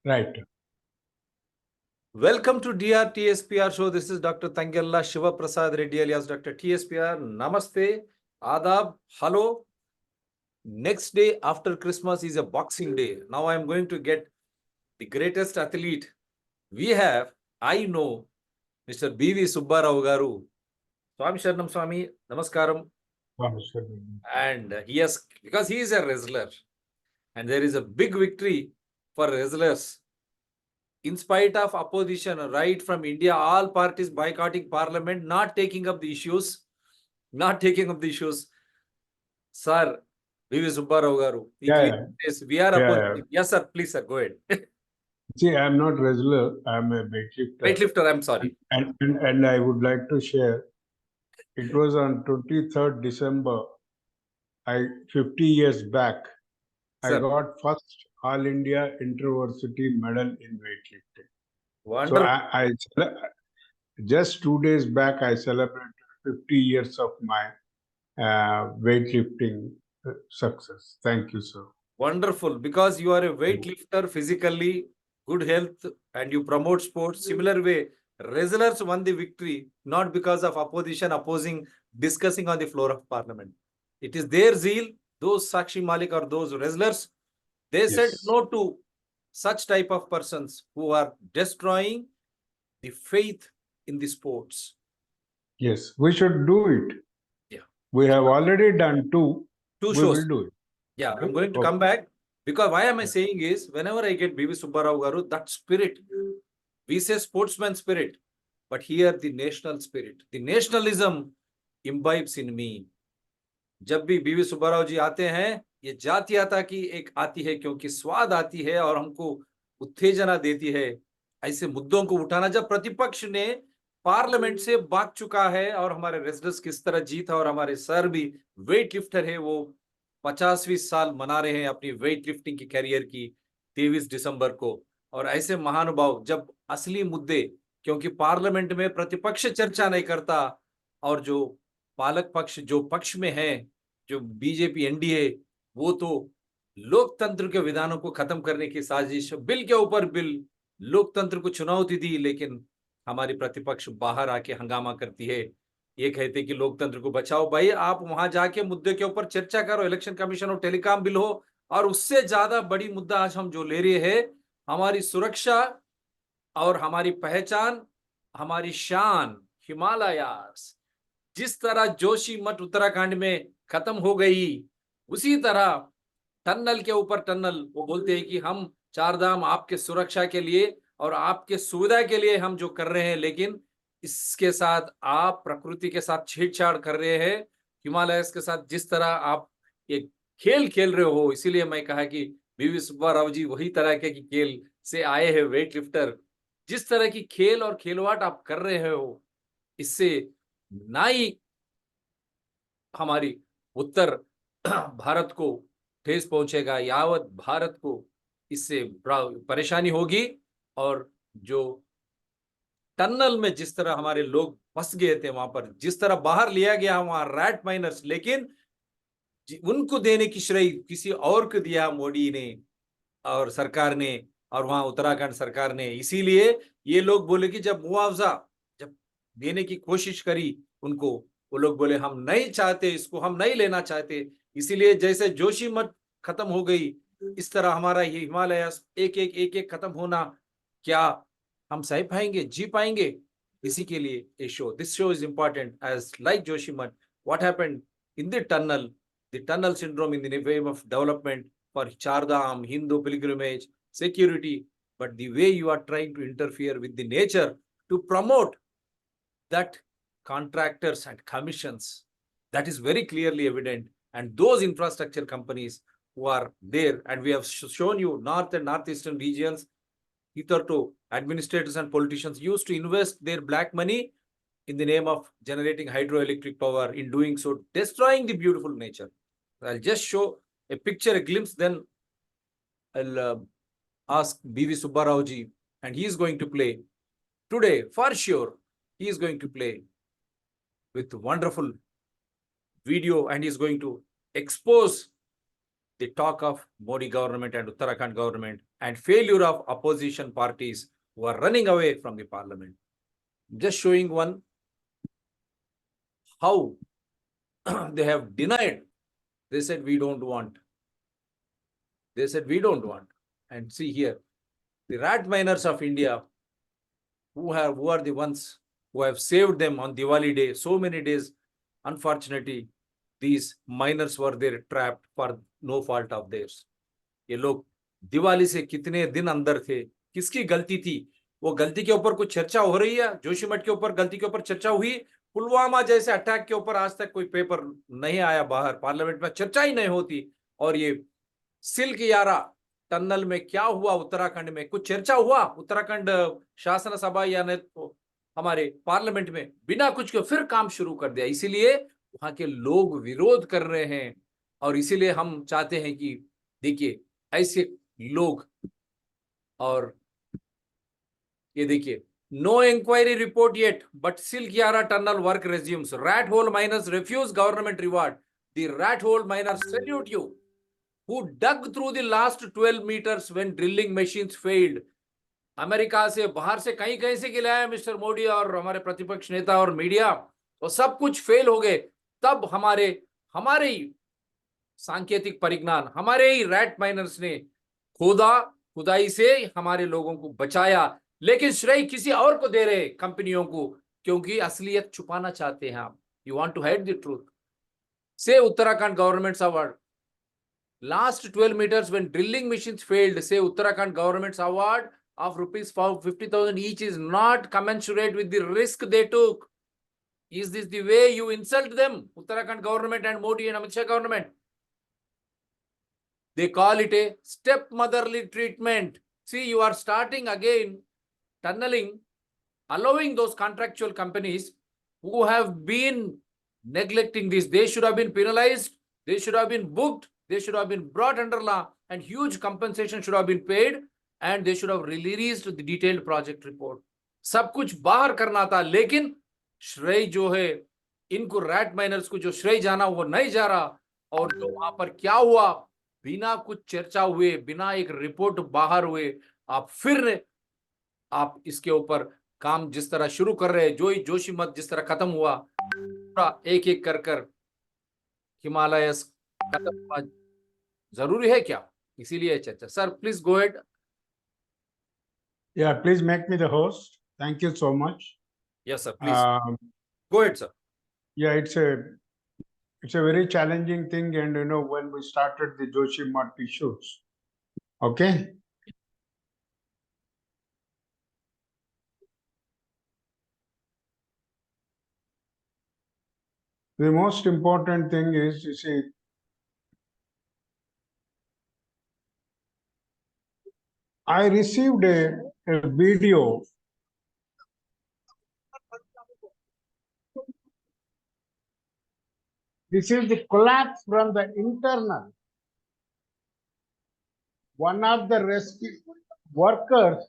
Right. Welcome to DRTSPR show. This is Dr. Tangella Shiva Prasad Reddy alias Dr. TSPR. Namaste, Adab, hello. Next day after Christmas is a Boxing Day. Now I am going to get the greatest athlete we have. I know Mr. B.V. Subba Rao Garu. Swami Sharanam Swami, Namaskaram. And because he is a wrestler and there is a big victory for wrestlers. In spite of opposition, right from India, all parties boycotting parliament, not taking up the issues. Sir, V.V. Subba Rao Garu. Yes, we are opposing. Yes, sir. Please, sir. Go ahead. See, I'm not wrestler. I'm a weightlifter. Weightlifter, I'm sorry. And I would like to share. It was on 23rd December, 50 years back, Sir. I got first All India Intervarsity medal in weightlifting. Wonderful. So just 2 days back, I celebrated 50 years of my weightlifting success. Thank you, sir. Wonderful. Because you are a weightlifter, physically, good health, and you promote sports. Similar way, wrestlers won the victory, not because of opposing, discussing on the floor of parliament. It is their zeal, those Sakshi Malik or those wrestlers, they said no to such type of persons who are destroying the faith in the sports. Yes, we should do it. Yeah. We have already done two shows. We will do it. Yeah, I'm going to come back. Because why am I saying is, whenever I get B.V. Subba Rao Garu, that spirit, we say sportsman spirit, but here the national spirit, the nationalism imbibes in me. जब भी B.V. Subba Rao जी आते हैं, ये जातीयता की एक आती है क्योंकि स्वाद आती है और हमको उत्तेजना देती है ऐसे मुद्दों को उठाना। जब प्रतिपक्ष ने पार्लियामेंट से भाग चुका है और हमारे रेजिडेंट्स किस तरह जीता और हमारे सर भी वेट लिफ्टर है, वो 50वीं साल मना रहे हैं अपनी वेट लिफ्टिंग की कैरियर की 23 दिसंबर को। और ऐसे महानुभाव जब असली मुद्दे, क्योंकि पार्लियामेंट में प्रतिपक्ष चर्चा नहीं करता और जो पालक पक्ष जो पक्ष में है, जो बीजेपी एनडीए, वो तो लोकतंत्र के विधानों को खत्म करने की साजिश, बिल के ऊपर बिल, लोकतंत्र को चुनौती दी, लेकिन हमारी प्रतिपक्ष बाहर आके हंगामा करती है। ये कहते कि लोकतंत्र को बचाओ। भाई, आप वहां जाके मुद्दे के ऊपर चर्चा करो, इलेक्शन कमीशन हो, टेलीकॉम बिल हो, और उससे ज्यादा बड़ी मुद्दा आज हम जो ले रहे हैं, हमारी सुरक्षा और हमारी पहचान, हमारी शान, हिमालयास। जिस तरह जोशीमठ उत्तराखंड में खत्म हो गई, उसी तरह टनल के ऊपर टनल, वो बोलते हैं कि हम चारधाम आपके सुरक्षा के लिए और आपके सुविधा के लिए हम जो कर रहे हैं, लेकिन इसके साथ आप प्रकृति के साथ छेड़छाड़ कर रहे हैं, हिमालयस के साथ जिस तरह आप ये खेल खेल रहे हो। इसीलिए मैं कहा कि B.V. सुब्बा राव जी वही तरह के खेल से आए हैं वेट लिफ्टर। जिस तरह की खेल और खेलवाट आप कर रहे हो, इससे ना ही हमारी उत्तर भारत को ठेस पहुंचेगा, यावत भारत को इससे परेशानी होगी। और जो टनल में जिस तरह हमारे लोग फंस गए थे, वहां पर जिस तरह बाहर लिया गया वहां रैट माइनर्स, लेकिन उनको देने की श्रेय किसी और को दिया मोदी ने और सरकार ने और वहां उत्तराखंड सरकार ने। इसीलिए ये लोग बोले कि जब मुआवजा जब देने की कोशिश करी उनको, वो लोग बोले हम नहीं चाहते, इसको हम नहीं लेना चाहते। इसीलिए जैसे जोशीमठ खत्म हो गई, इस तरह हमारा ये हिमालय एक एक खत्म होना, क्या हम सह पाएंगे, जी पाएंगे? इसी के लिए ये show, this show is important as like Joshimath, what happened in the tunnel syndrome in the way of development for Chardham, Hindu pilgrimage, security, but the way you are trying to interfere with the nature to promote that contractors and commissions, that is very clearly evident. And those infrastructure companies who are there, and we have shown you north and northeastern regions, hitherto administrators and politicians used to invest their black money in the name of generating hydroelectric power, in doing so destroying the beautiful nature. I'll just show a picture, a glimpse, then I'll ask B.V. Subba Rao ji, and he is going to play today, for sure. He is going to play with wonderful video, and he is going to expose the talk of Modi government and Uttarakhand government and failure of opposition parties who are running away from the parliament. Just showing one how they have denied. They said, we don't want. They said, we don't want. And see here, the rat miners of India, who are the ones who have saved them on Diwali day, so many days. Unfortunately, these miners were there trapped for no fault of theirs. ये लोग दिवाली से कितने दिन अंदर थे, किसकी गलती थी? वो गलती के ऊपर कुछ चर्चा हो रही है? जोशीमठ के ऊपर गलती के ऊपर चर्चा हुई? पुलवामा जैसे अटैक के ऊपर आज तक कोई पेपर नहीं आया बाहर, पार्लियामेंट में चर्चा ही नहीं होती. और ये सिल्कयारा टनल में क्या हुआ उत्तराखंड में, कुछ चर्चा हुआ उत्तराखंड शासन सभा या नहीं तो हमारे पार्लियामेंट में? बिना कुछ के फिर काम शुरू कर दिया. इसीलिए वहां के लोग विरोध कर रहे हैं. और इसीलिए हम चाहते हैं कि देखिए ऐसे लोग, और ये देखिए, no inquiry report yet but Silkyara tunnel work resumes. Rat hole miners refuse government reward. The rat hole miners salute you who dug through the last 12 meters when drilling machines failed. America से बाहर से कहीं कहीं से गिलाया mister Modi और हमारे प्रतिपक्ष नेता और मीडिया, और सब कुछ फेल हो गए. तब हमारे ही सांकेतिक परिज्ञान, हमारे ही रैट माइनर्स ने खुदाई से हमारे लोगों को बचाया. लेकिन श्रेय किसी और को दे रहे, कंपनियों को, क्योंकि असलियत छुपाना चाहते हैं आप. You want to hide the truth. Say Uttarakhand government's award last 12 meters when drilling machines failed, say Uttarakhand government's award of rupees 50,000 each is not commensurate with the risk they took. Is this the way you insult them, Uttarakhand government and Modi and Amit Shah government? They call it a stepmotherly treatment. See, you are starting again tunneling, allowing those contractual companies who have been neglecting this. They should have been penalized. They should have been booked. They should have been brought under law, and huge compensation should have been paid, and they should have released the detailed project report. सब कुछ बाहर करना था, लेकिन श्रेय जो है इनको, रैट माइनर्स को जो श्रेय जाना वो नहीं जा रहा. और जो वहां पर क्या हुआ, बिना कुछ चर्चा हुए, बिना एक रिपोर्ट बाहर हुए, आप इसके ऊपर काम जिस तरह शुरू कर रहे हैं, जोशीमठ जिस तरह खत्म हुआ, पूरा एक एक कर हिमालयस खत्म हुआ, जरूरी है क्या? इसीलिए चर्चा. Sir please go head. Yeah, please make me the host. Thank you so much. Yes sir, please go ahead sir. Yeah, it's a very challenging thing, and when we started the Joshimart issues, okay. The most important thing is, you see, I received a video. This is the collapse from the internal. One of the rescue workers,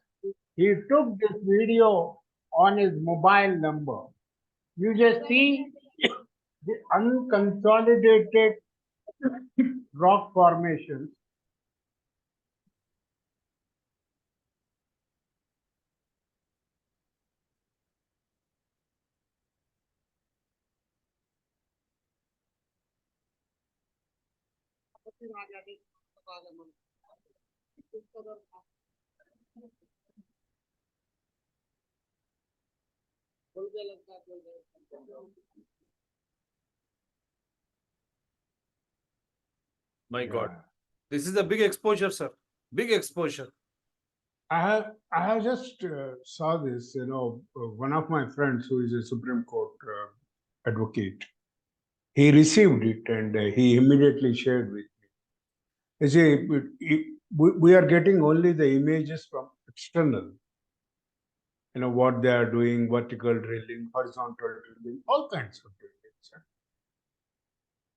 he took this video on his mobile number. You just see the unconsolidated rock formations. My God, this is a big exposure, sir. Big exposure. I have just saw this. One of my friends who is a Supreme Court advocate, he received it and he immediately shared with me. You see, we are getting only the images from external. What they are doing, vertical drilling, horizontal drilling, all kinds of drilling.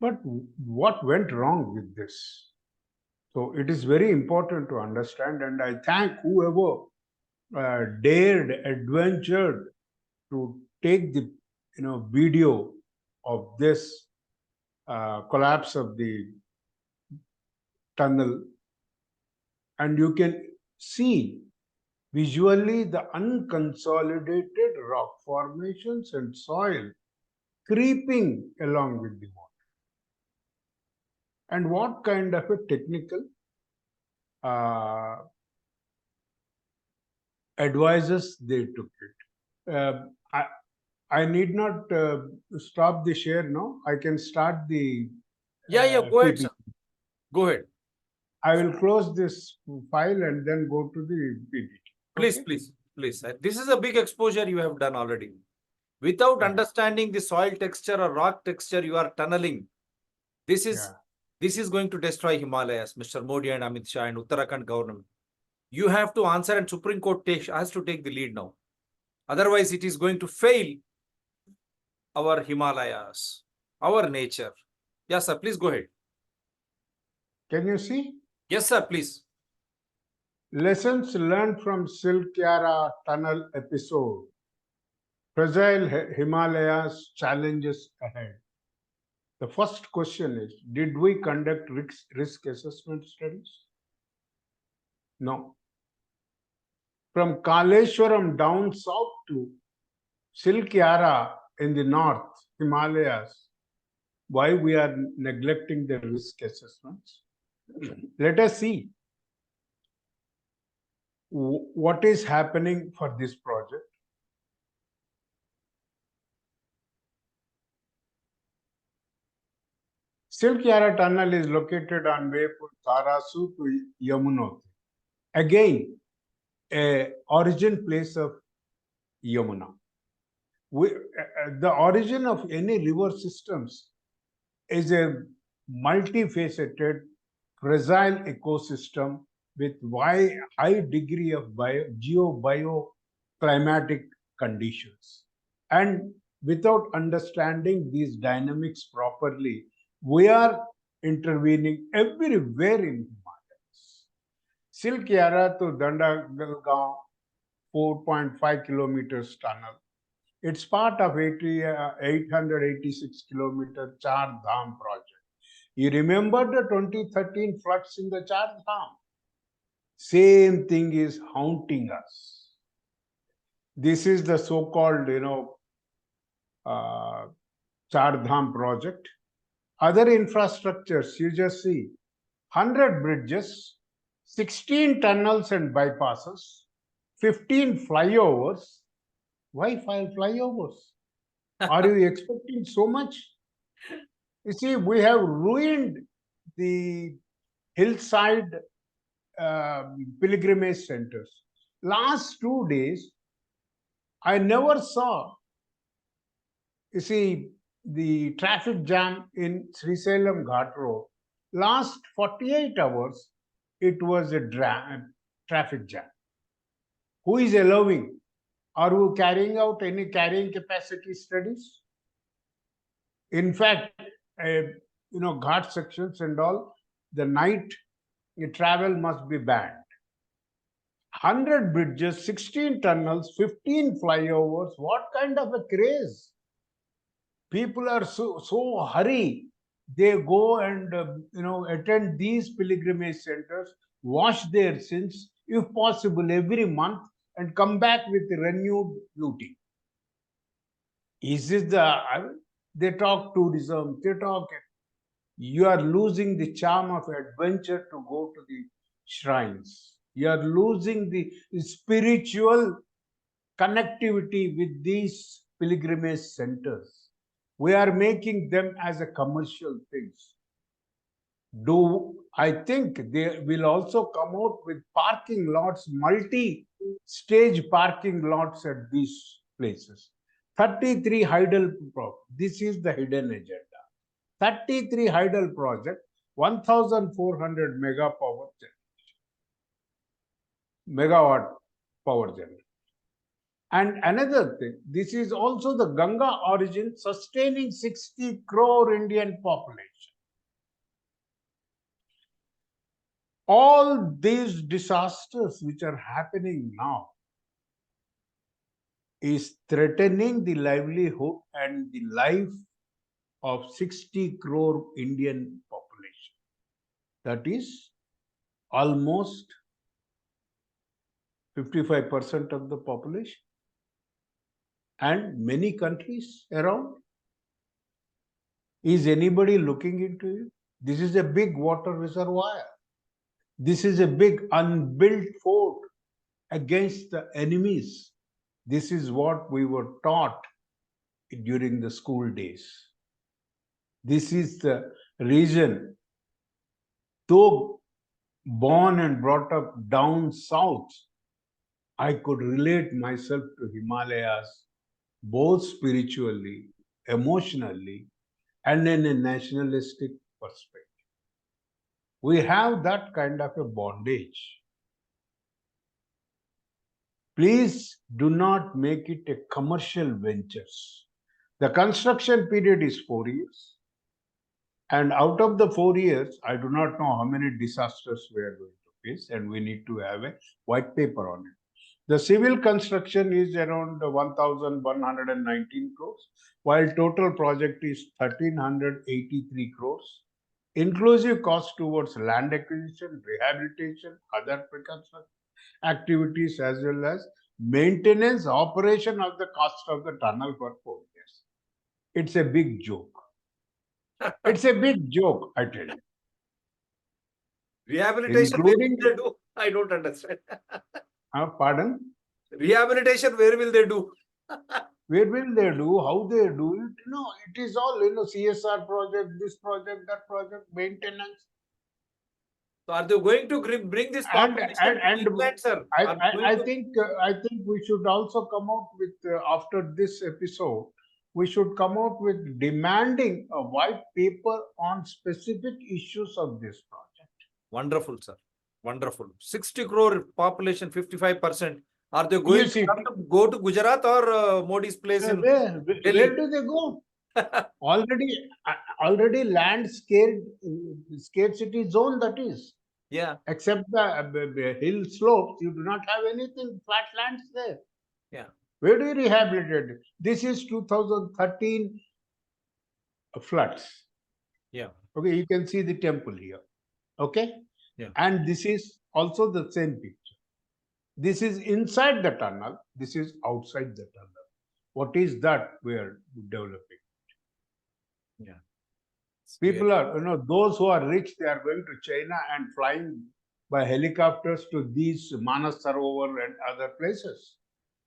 But what went wrong with this? So it is very important to understand, and I thank whoever adventured to take the video of this collapse of the tunnel, and you can see visually the unconsolidated rock formations and soil creeping along with the water. And what kind of a technical advices they took it. I need not stop the share now. I can start the Yeah, go ahead, PPT. sir. Go ahead. I will close this file and then go to the PPT. Please, Okay? please. This is a big exposure you have done already. Without understanding the soil texture or rock texture, you are tunneling. This is going to destroy Himalayas, Mr. Modi and Amit Shah and Uttarakhand government. You have to answer, and Supreme Court has to take the lead now. Otherwise, it is going to fail our Himalayas, our nature. Yes, sir. Please go ahead. Can you see? Yes, sir. Please. Lessons learned from Silkyara tunnel episode. Fragile Himalayas, challenges ahead. The first question is, did we conduct risk assessment studies? No. From Kaleshwaram down south to Silkyara in the north, Himalayas, why we are neglecting the risk assessments? Let us see what is happening for this project. Silkyara tunnel is located on way from Tarasu to Yamunotri. Again, a origin place of Yamuna. The origin of any river systems is a multifaceted, fragile ecosystem with high degree of bioclimatic conditions. And without understanding these dynamics properly, we are intervening everywhere in Himalayas. Silkyara to Dandagalgaon, 4.5 kilometers tunnel. It's part of 886 kilometer Char Dham project. You remember the 2013 floods in the Char Dham? Same thing is haunting us. This is the so-called, Char Dham project. Other infrastructures, you just see 100 bridges, 16 tunnels and bypasses, 15 flyovers. Why 5 flyovers? Are you expecting so much? You see, we have ruined the hillside pilgrimage centers. Last 2 days, I never saw, you see, the traffic jam in Srisalem Ghat Road. Last 48 hours, it was a traffic jam. Who is allowing? Are we carrying out any carrying capacity studies? In fact, ghat sections and all, the night travel must be banned. 100 bridges, 16 tunnels, 15 flyovers. What kind of a craze? People are so hurry. They go and attend these pilgrimage centers, wash their sins, if possible, every month, and come back with renewed beauty. Is this they talk tourism, you are losing the charm of adventure to go to the shrines. You are losing the spiritual connectivity with these pilgrimage centers. We are making them as a commercial things. I think they will also come out with parking lots, multi-stage parking lots at these places. 33 hydel project. This is the hidden agenda. 33 hydel project, 1,400 megawatt power generation. And another thing, this is also the Ganga origin sustaining 60 crore Indian population. All these disasters which are happening now is threatening the livelihood and the life of 60 crore Indian population. that is almost 55% of the population, and many countries around. Is anybody looking into it? This is a big water reservoir. This is a big unbuilt fort against the enemies. This is what we were taught during the school days. This is the reason, though born and brought up down south, I could relate myself to Himalayas, both spiritually, emotionally, and in a nationalistic perspective. We have that kind of a bondage. Please do not make it a commercial venture. The construction period is 4 years. And out of the 4 years, I do not know how many disasters we are going to face, and we need to have a white paper on it. The civil construction is around 1,119 crores, while total project is 1,383 crores. Inclusive cost towards land acquisition, rehabilitation, other pre-construction activities, as well as maintenance, operation of the cost of the tunnel for 4 years. It's a big joke. It's a big joke, I tell you. Rehabilitation, where will Including, they do? I don't understand. pardon? Rehabilitation, where will they do? Where will they do? How they do it? No, it is all, CSR project, this project, that project, maintenance. So are they going to bring this population to England, sir? I think we should also come out with, after this episode, we should come out with demanding a white paper on specific issues of this project. Wonderful, sir. Wonderful. 60 crore population, 55%. Are they going to go to Gujarat or Modi's place in Where do they go? Already land scarcity zone, that is. Yeah. Except the hill slopes, you do not have anything, flat lands there. Yeah. Where do you rehabilitate it? This is 2013 floods. Yeah. Okay, you can see the temple here. Okay? Yeah. And this is also the same picture. This is inside the tunnel. This is outside the tunnel. What is that we are developing? Yeah. People are, those who are rich, they are going to China and flying by helicopters to these Manas Sarovar and other places.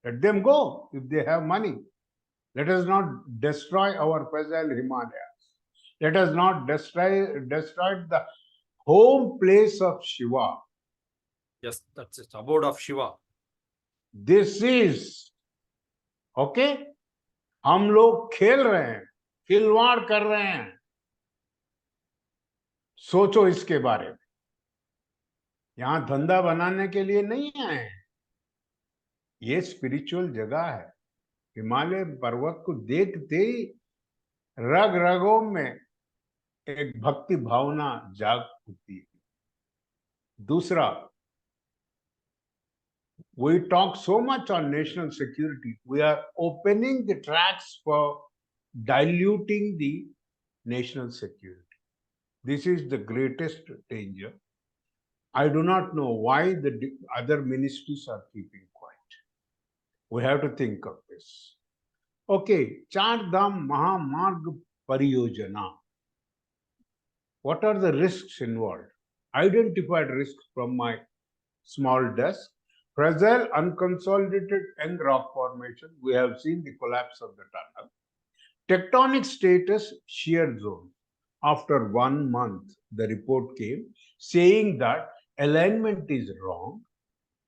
Let them go if they have money. Let us not destroy our fragile Himalayas. Let us not destroy the home place of Shiva. Yes, that's it. Abode of Shiva. This is, okay? हम लोग खेल रहे हैं, खिलवाड़ कर रहे हैं. सोचो इसके बारे में. यहां धंधा बनाने के लिए नहीं आए हैं. ये स्पिरिचुअल जगह है. हिमालय पर्वत को देखते ही रग रगों में एक भक्ति भावना जाग उठती है. दूसरा, we talk so much on national security. We are opening the tracks for diluting the national security. This is the greatest danger. I do not know why the other ministries are keeping quiet. We have to think of this. Okay, Char Dham Mahamarg Pariyojana. What are the risks involved? Identified risks from my small desk. Fragile, unconsolidated young rock formation. We have seen the collapse of the tunnel. Tectonic status, shear zone. After 1 month, the report came saying that alignment is wrong.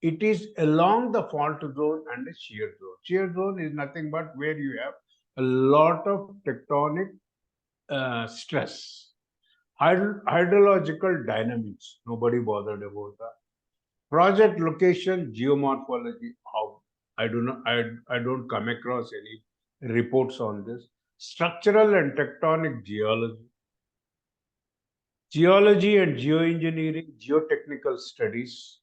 It is along the fault zone and the shear zone. Shear zone is nothing but where you have a lot of tectonic stress. Hydrological dynamics, nobody bothered about that. Project location, geomorphology, how? I don't come across any reports on this. Structural and tectonic geology. Geology and geoengineering, geotechnical studies.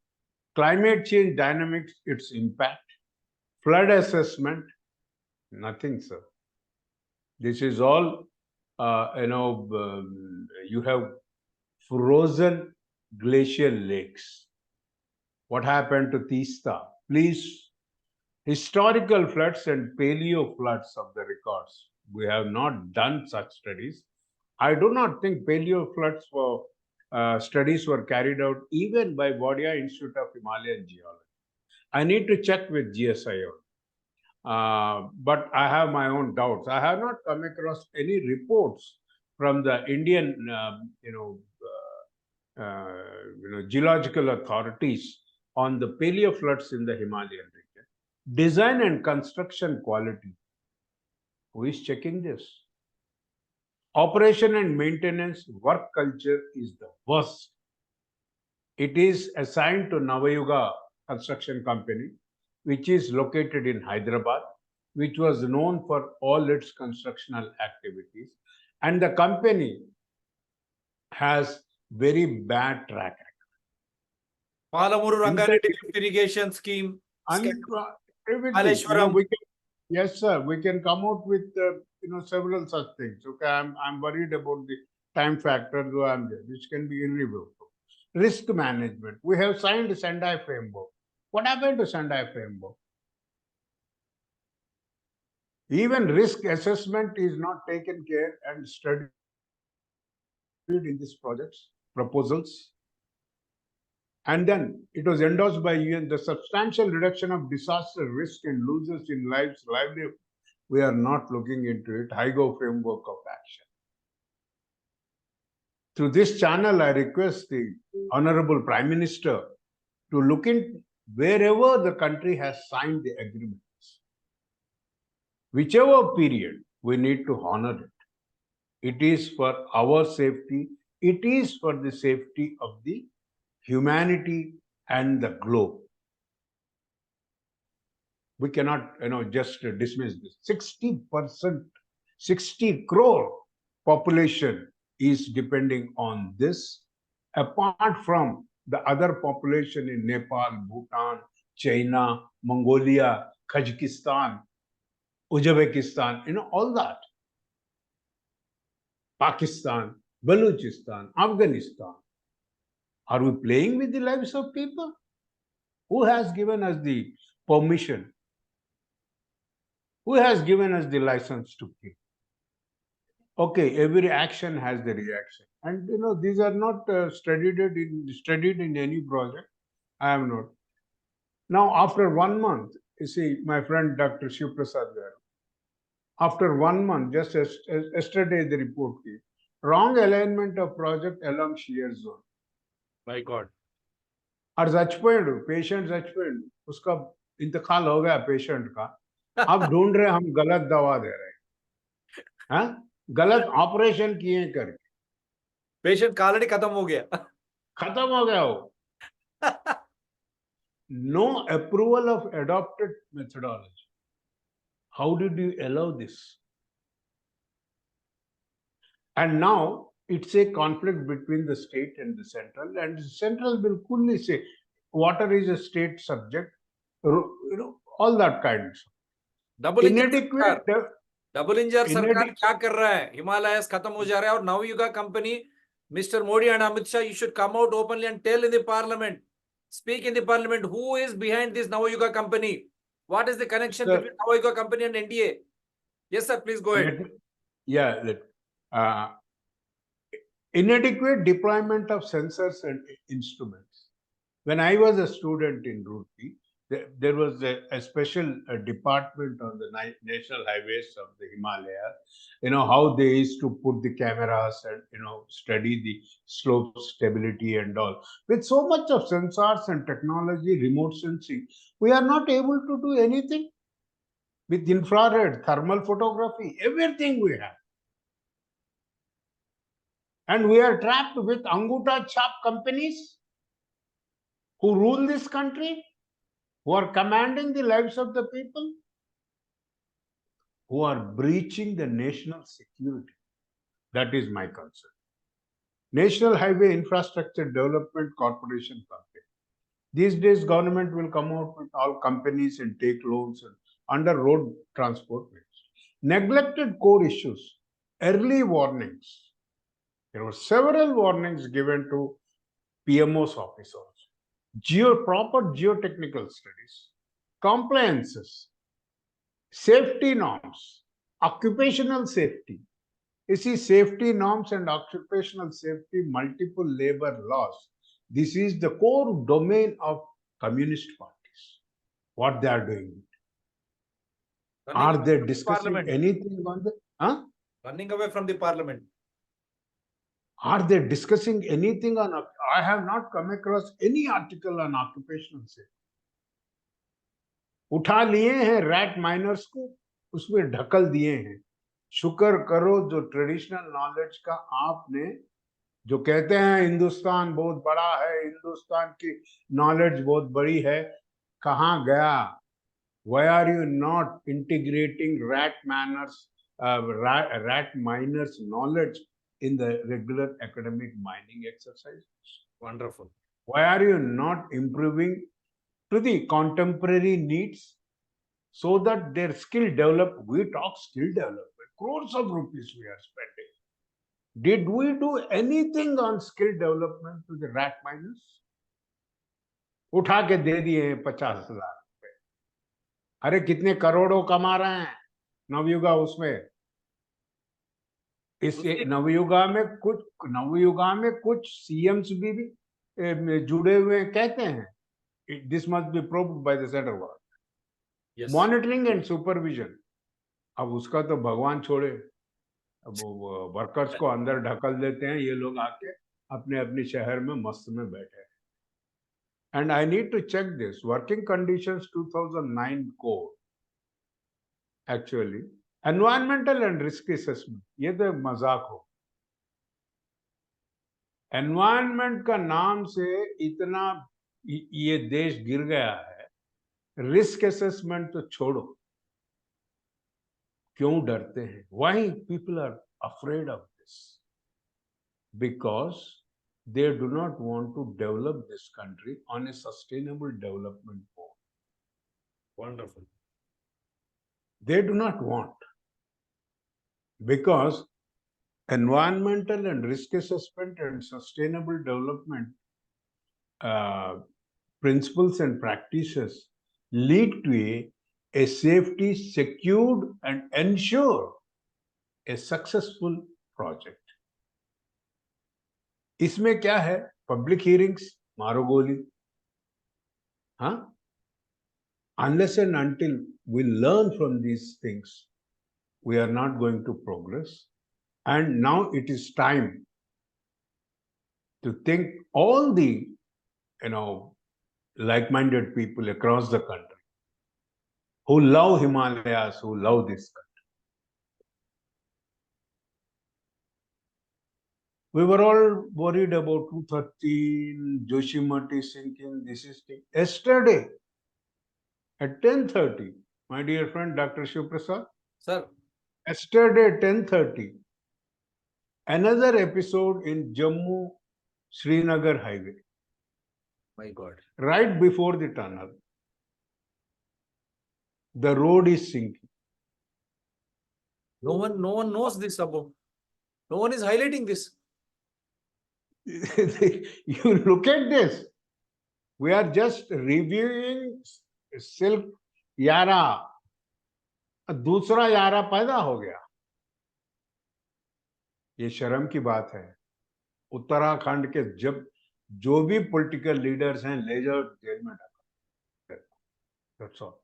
Climate change dynamics, its impact. Flood assessment, nothing, sir. This is all, you have frozen glacial lakes. What happened to Teesta? Please, historical floods and paleo floods of the records. We have not done such studies. I do not think paleo floods studies were carried out even by Wadia Institute of Himalayan Geology. I need to check with GSIO. But I have my own doubts. I have not come across any reports from the Indian, geological authorities on the paleo floods in the Himalayan region. Design and construction quality. Who is checking this? Operation and maintenance work culture is the worst. It is assigned to Navayuga Construction Company, which is located in Hyderabad, which was known for all its constructional activities. And the company has very bad track record. Palamuru Rangareddy lift irrigation scheme. Kaleshwaram. Yes, sir. We can come out with several such things. Okay, I'm worried about the time factor, though I'm there, which can be irrevocable. Risk management. We have signed Sendai framework. What happened to Sendai framework? Even risk assessment is not taken care and studied in these projects, proposals. And then it was endorsed by UN, the substantial reduction of disaster risk and losses in lives, livelihood. We are not looking into it. HIGO framework of action. Through this channel, I request the Honorable Prime Minister to look in wherever the country has signed the agreements. Whichever period, we need to honor it. It is for our safety. It is for the safety of the humanity and the globe. We cannot, just dismiss this. 60%, 60 crore population is depending on this, apart from the other population in Nepal, Bhutan, China, Mongolia, Kazakhstan, Uzbekistan, all that. Pakistan, Balochistan, Afghanistan. Are we playing with the lives of people? Who has given us the permission? Who has given us the license to kill? Okay, every action has the reaction. And these are not studied in any project. I am not. Now, after 1 month, you see, my friend Dr. Shiv Prasad Garu, after 1 month, just yesterday the report came, wrong alignment of project along shear zone. My God. और चचपेंड patient चचपेंड उसका इंतकाल हो गया patient का अब ढूंढ रहे हम गलत दवा दे रहे हैं गलत ऑपरेशन किए करके पेशेंट का ऑलरेडी खत्म हो गया वो no approval of adopted methodology. How did you allow this? And now it's a conflict between the state and the central, and the central will coolly say water is a state subject, all that kind of stuff. Double engine सरकार क्या कर रहा है? Himalayas खत्म हो जा रहा है और Navayuga company, Mr. Modi and Amit Shah, you should come out openly and tell in the parliament, speak in the parliament, who is behind this Navayuga company? What is the connection between Navayuga company and NDA? Yes, sir, please go ahead. Inadequate deployment of sensors and instruments. When I was a student in Roorkee, there was a special department on the national highways of the Himalayas, how they used to put the cameras and, study the slope stability and all. With so much of sensors and technology, remote sensing, we are not able to do anything. With infrared, thermal photography, everything we have. And we are trapped with Anguta Chap companies who rule this country, who are commanding the lives of the people, who are breaching the national security. That is my concern. National Highway Infrastructure Development Corporation Company. These days, government will come out with all companies and take loans and under road transport. Neglected core issues, early warnings. There were several warnings given to PMO's office also. Proper geotechnical studies, compliances, safety norms, occupational safety. You see, safety norms and occupational safety, multiple labor laws. This is the core domain of communist parties. What they are doing. Are they discussing anything on the? Huh? Running away from the parliament. Are they discussing anything on? I have not come across any article on occupational safety. उठा लिए हैं rat miners को, उसमें ढकल दिए हैं. शुक्र करो जो ट्रेडिशनल नॉलेज का आपने, जो कहते हैं हिंदुस्तान बहुत बड़ा है, हिंदुस्तान की नॉलेज बहुत बड़ी है, कहाँ गया? Why are you not integrating rat miners knowledge in the regular academic mining exercises? Wonderful. Why are you not improving to the contemporary needs so that their skill develop? We talk skill development, crores of rupees we are spending. Did we do anything on skill development to the rat miners? उठा के दे दिए हैं 50,000 रुपए. अरे कितने करोड़ों कमा रहे हैं नवयुगा उसमें. इस नवयुगा में कुछ सीएम्स भी जुड़े हुए कहते हैं. This must be probed by the center government. Yes. Monitoring and supervision. अब उसका तो भगवान छोड़े, अब वो वर्कर्स को अंदर ढकल देते हैं, ये लोग आके अपने अपने शहर में मस्त में बैठे हैं. And I need to check this working conditions 2009 code. Actually, environmental and risk assessment, ये तो मजाक हो. Environment का नाम से इतना ये देश गिर गया है. रिस्क असेसमेंट तो छोड़ो. क्यों डरते हैं? Why people are afraid of this? Because they do not want to develop this country on a sustainable development mode. Wonderful. They do not want, because environmental and risk assessment and sustainable development principles and practices lead to a safety, secured and ensure a successful project. इसमें क्या है? Public hearings, मारो गोली. हाँ? Unless and until we learn from these things, we are not going to progress. And now it is time to think all the, like-minded people across the country who love Himalayas, who love this country. We were all worried about 213, Joshimati sinking, this is thing. Yesterday, at 10:30, my dear friend Dr. Shiv Prasad. Sir. Yesterday, 10:30, another episode in Jammu-Srinagar highway. My God. Right before the tunnel. The road is sinking. No one knows this about. No one is highlighting this. You look at this. We are just reviewing Silkyara. दूसरा यारा पैदा हो गया. ये शर्म की बात है. उत्तराखंड के जब जो भी पॉलिटिकल लीडर्स हैं, ले जाओ जेल में डालो. That's all.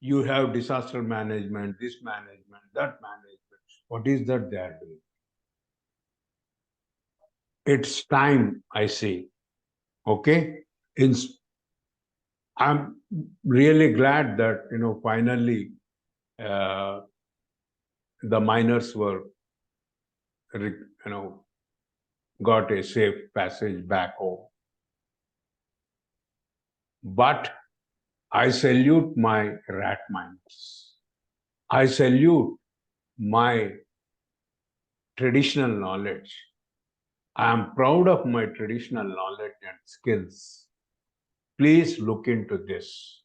You have disaster management, this management, that management. What is that they are doing? It's time, I say. Okay? I'm really glad that, finally, the miners were, got a safe passage back home. But I salute my rat miners. I salute my traditional knowledge. I am proud of my traditional knowledge and skills. Please look into this.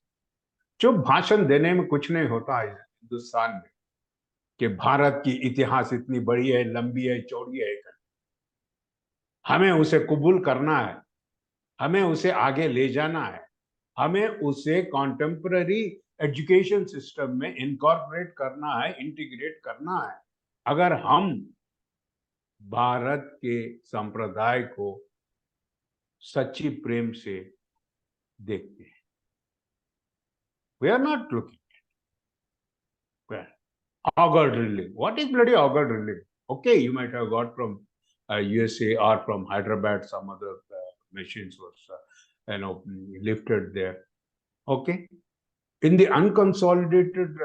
जो भाषण देने में कुछ नहीं होता है हिंदुस्तान में, कि भारत की इतिहास इतनी बड़ी है, लंबी है, चौड़ी है, हमें उसे कबूल करना है. हमें उसे आगे ले जाना है, हमें उसे कॉन्टेम्पररी एजुकेशन सिस्टम में इनकॉर्पोरेट करना है, इंटीग्रेट करना है। अगर हम भारत के संप्रदाय को सच्ची प्रेम से देखते हैं, we are not looking auger drilling. What is bloody auger drilling? Okay, you might have got from USA or from Hyderabad, some other machines was lifted there. Okay, in the unconsolidated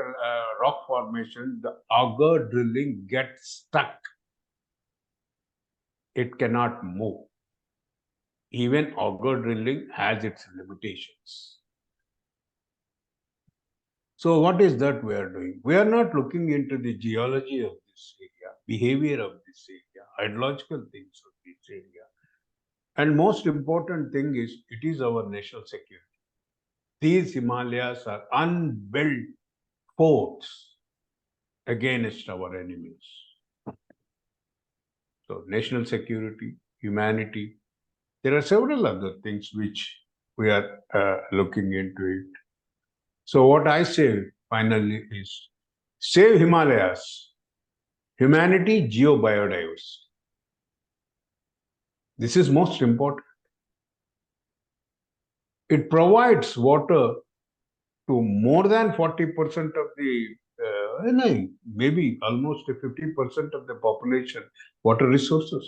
rock formation, the auger drilling gets stuck. It cannot move. Even auger drilling has its limitations. So what is that we are doing? We are not looking into the geology of this area, behavior of this area, hydrological things of this area. And most important thing is, it is our national security. These Himalayas are unbuilt forts against our enemies. So national security, humanity, there are several other things which we are looking into it. So what I say finally is, save Himalayas, Humanity-Geo Biodiversity. This is most important. It provides water to more than 40% of the, maybe almost 50% of the population, water resources.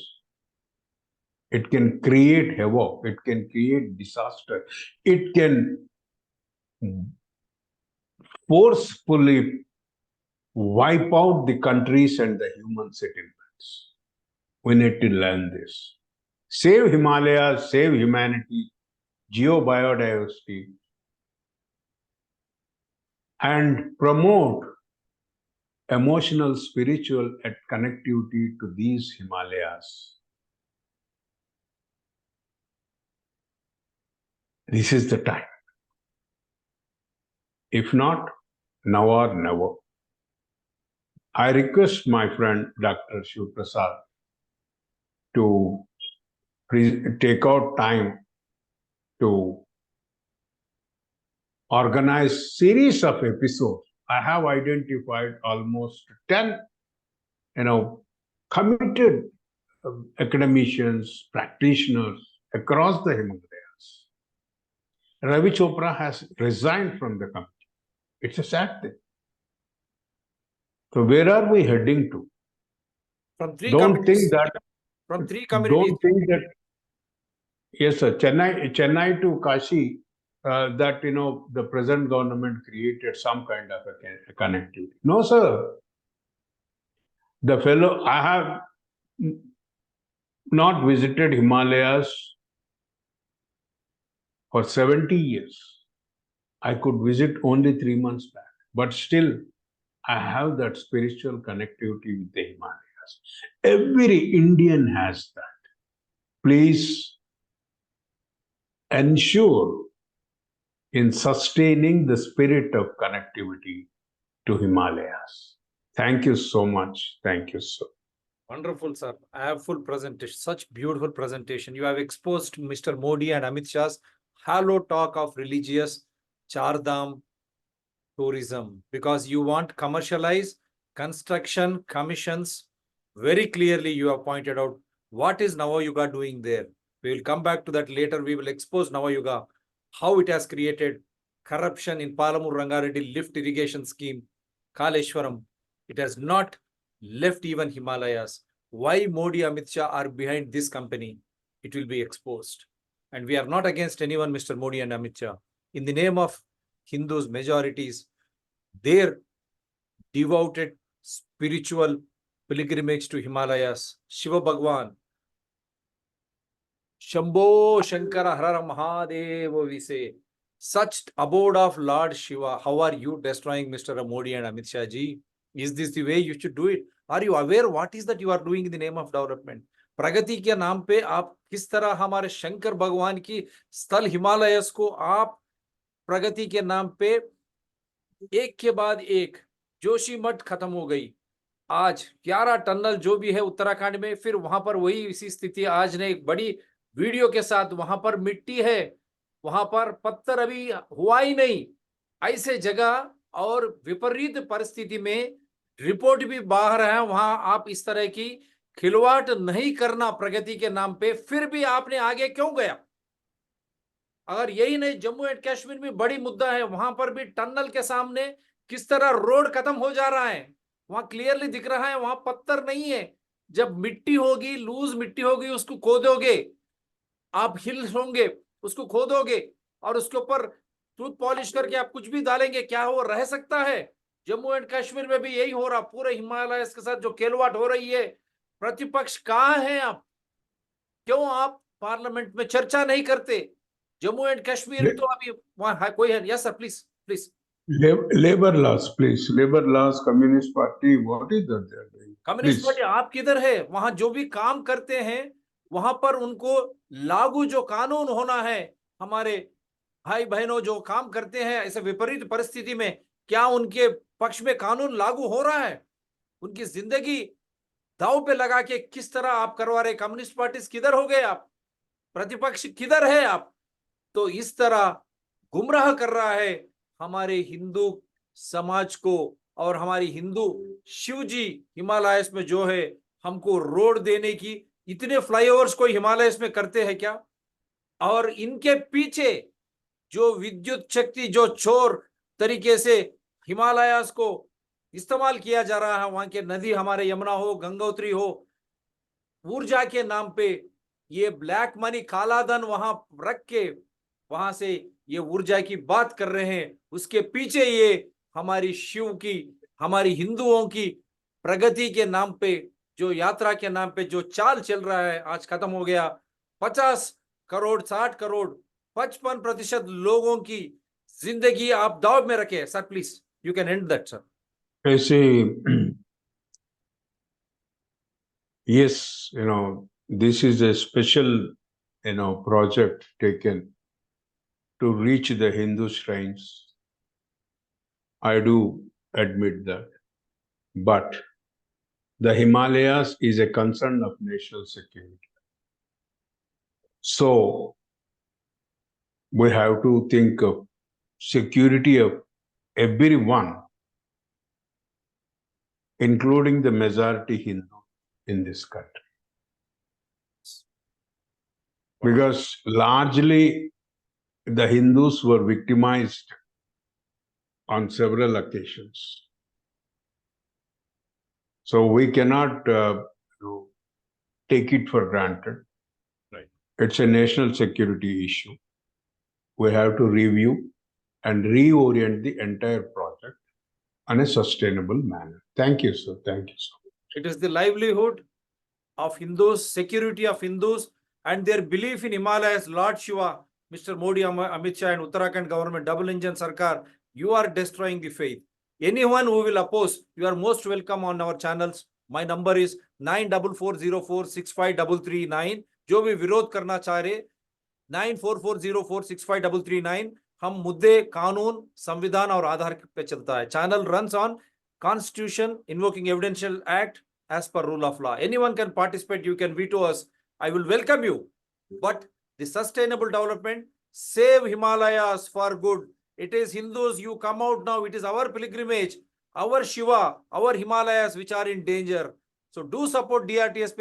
It can create havoc, it can create disaster, it can forcefully wipe out the countries and the human settlements. We need to learn this. Save Himalayas, save humanity, geo biodiversity, and promote emotional, spiritual, and connectivity to these Himalayas. This is the time. If not, now or never. I request my friend Dr. Shiv Prasad to take out time to organize series of episodes. I have identified almost 10, committed academicians, practitioners across the Himalayas. Ravi Chopra has resigned from the committee. It's a sad thing. So where are we heading to? From three Don't committees. think that. From three communities. Don't think that. Yes, sir. Chennai to Kashi. That the present government created some kind of a connectivity. No, sir. The fellow, I have not visited Himalayas for 70 years. I could visit only 3 months back, but still I have that spiritual connectivity with the Himalayas. Every Indian has that. Please ensure in sustaining the spirit of connectivity to Himalayas. Thank you so much. Thank you so. Wonderful, sir. I have full presentation. Such beautiful presentation. You have exposed Mr. Modi and Amit Shah's hollow talk of religious Chardham tourism, because you want commercialize construction commissions. Very clearly you have pointed out what is Navayuga doing there. We will come back to that later. We will expose Navayuga, how it has created corruption in Palamur Rangareddy lift irrigation scheme, Kaleshwaram. It has not left even Himalayas. Why Modi, Amit Shah are behind this company? It will be exposed. And we are not against anyone, Mr. Modi and Amit Shah. In the name of Hindus, majorities, their devoted spiritual pilgrimage to Himalayas, Shiva Bhagwan, Shambho Shankara Harara Mahadeva, we say, such abode of Lord Shiva. How are you destroying Mr. Modi and Amit Shah ji? Is this the way you should do it? Are you aware what is that you are doing in the name of development? प्रगति के नाम पे आप किस तरह हमारे शंकर भगवान की स्थल हिमालयस को आप प्रगति के नाम पे एक के बाद एक, जोशी मठ खत्म हो गई, आज 11 टनल जो भी है उत्तराखंड में, फिर वहां पर वही इसी स्थिति। आज ने एक बड़ी वीडियो के साथ। वहां पर मिट्टी है, वहां पर पत्थर अभी हुआ ही नहीं, ऐसे जगह और विपरीत परिस्थिति में रिपोर्ट भी बाहर है, वहां आप इस तरह की खिलवाड़ नहीं करना प्रगति के नाम पे, फिर भी आपने आगे क्यों गया? अगर यही नहीं, जम्मू एंड कश्मीर में बड़ी मुद्दा है, वहां पर भी टनल के सामने किस तरह रोड खत्म हो जा रहा है, वहां क्लियरली दिख रहा है वहां पत्थर नहीं है। जब मिट्टी होगी, लूज मिट्टी होगी, उसको खोदोगे, आप हिल्स होंगे, उसको खोदोगे और उसके ऊपर टूथ पॉलिश करके आप कुछ भी डालेंगे, क्या वो रह सकता है? जम्मू एंड कश्मीर में भी यही हो रहा, पूरे हिमालय के साथ जो खिलवाड़ हो रही है। प्रतिपक्ष कहाँ है आप? क्यों आप पार्लियामेंट में चर्चा नहीं करते? जम्मू एंड कश्मीर तो अभी वहां कोई है? Yes sir, please please. Labor laws, please. Labor laws, Communist Party, what is that they are doing? Communist Please. Party आप किधर है? वहां जो भी काम करते हैं वहां पर उनको लागू जो कानून होना है, हमारे भाई बहनों जो काम करते हैं ऐसे विपरीत परिस्थिति में, क्या उनके पक्ष में कानून लागू हो रहा है? उनकी जिंदगी दांव पे लगा के किस तरह आप करवा रहे? कम्युनिस्ट पार्टी किधर हो गए आप? प्रतिपक्ष किधर है आप? तो इस तरह गुमराह कर रहा है हमारे हिंदू समाज को, और हमारी हिंदू शिव जी हिमालयस में जो है हमको रोड देने की, इतने फ्लाईओवर्स कोई हिमालयस में करते हैं क्या? और इनके पीछे जो विद्युत शक्ति, जो चोर तरीके से हिमालयास को इस्तेमाल किया जा रहा है, वहां के नदी, हमारे यमुना हो, गंगोत्री हो, ऊर्जा के नाम पे ये ब्लैक मनी, काला धन वहां रख के वहां से ये ऊर्जा की बात कर रहे हैं। उसके पीछे ये हमारी शिव की, हमारी हिंदुओं की प्रगति के नाम पे, जो यात्रा के नाम पे जो चाल चल रहा है, आज खत्म हो गया। 50 करोड़, 60 करोड़, 55% लोगों की जिंदगी आप दाव में रखे। Sir please, you can and that sir. ऐसे yes, this is a special, project taken to reach the Hindu shrines. I do admit that. But the Himalayas is a concern of national security. So we have to think of security of everyone, including the majority Hindu in this country. Because largely the Hindus were victimized on several occasions. So we cannot take it for granted. Right. It's a national security issue. We have to review and reorient the entire project in a sustainable manner. Thank you, sir. Thank you, sir. It is the livelihood of Hindus, security of Hindus, and their belief in Himalayas. Lord Shiva, Mr. Modi, Amit Shah, and Uttarakhand government, double engine Sarkar, you are destroying the faith. Anyone who will oppose, you are most welcome on our channels. My number is 9440465339. जो भी विरोध करना चाह रहे, 9440465339। हम मुद्दे कानून, संविधान और आधार पे चलता है। Channel runs on Constitution, invoking evidential act as per rule of law. Anyone can participate, you can veto us. I will welcome you. But the sustainable development, save Himalayas for good. It is Hindus, you come out now. It is our pilgrimage, our Shiva, our Himalayas which are in danger. So do support DRTS.